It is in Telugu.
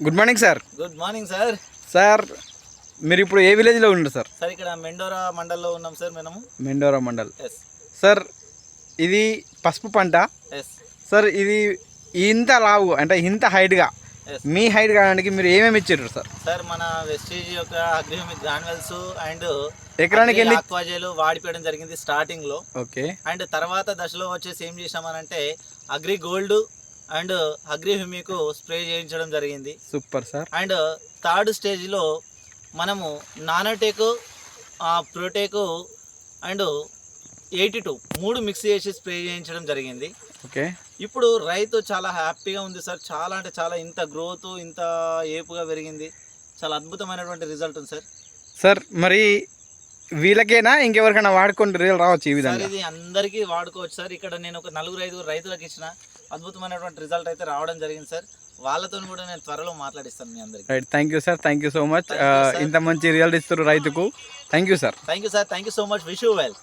Good morning sir. Good morning sir. Sir మీరు ఇప్పుడు ఏ విలేజ్లో ఉన్నారు సార్? సార్ ఇక్కడ మెండోరా మండల్లో ఉన్నాం సార్ మనము. మెండోరా మండల్. ఎస్ సార్ ఇది పసుపు పంట. ఎస్ సార్ ఇది ఇంత లావు అంటే ఇంత హైట్గా ఎస్ మీ హైట్ కావడానికి మీరు ఏమేమి ఇచ్చారు సార్? సార్ మన వెస్టేజ్ యొక్క అగ్రిహ్యూమిక్ గ్రాన్యువల్స్ అండ్ ఎకరానికి ఎన్ని ఆక్వాజేలు వాడిపోయడం జరిగింది స్టార్టింగ్ లో. ఓకే. అండ్ తర్వాత దశలో వచ్చేసి ఏం చేసామనంటే అగ్రి గోల్డ్ అండ్ అగ్రిహ్యూమిక్ స్ప్రే చేయించడం జరిగింది. Super sir. అండ్ థర్డ్ స్టేజ్లో మనము నానోటెక్, ప్రోటెక్ అండ్ 82 3 మిక్స్ చేసి స్ప్రే చేయించడం జరిగింది. ఓకే. ఇప్పుడు రైతు చాలా హ్యాపీగా ఉంది సార్. చాలా అంటే చాలా ఇంత గ్రోత్ ఇంత ఏపుగా పెరిగింది. చాలా అద్భుతమైనటువంటి రిజల్ట్ ఉంది సార్. సార్ మరి వీళ్ళకేనా ఇంకెవరికైనా వాడుకొని రిజల్ట్ రావచ్చు ఈ సార్ విధంగా? ఇది అందరికీ వాడుకోవచ్చు సార్. ఇక్కడ నేను ఒక 4-5 రైతులకు ఇచ్చిన అద్భుతమైనటువంటి రిజల్ట్ అయితే రావడం జరిగింది సార్. వాళ్ళతో కూడా నేను త్వరలో మాట్లాడిస్తాను మీ అందరికీ. Right, thank you sir, thank you so much. ఇంత మంచి రిజల్ట్ ఇస్తారు రైతుకు. Thank you sir. Thank you sir. Thank you so much. Wish you well.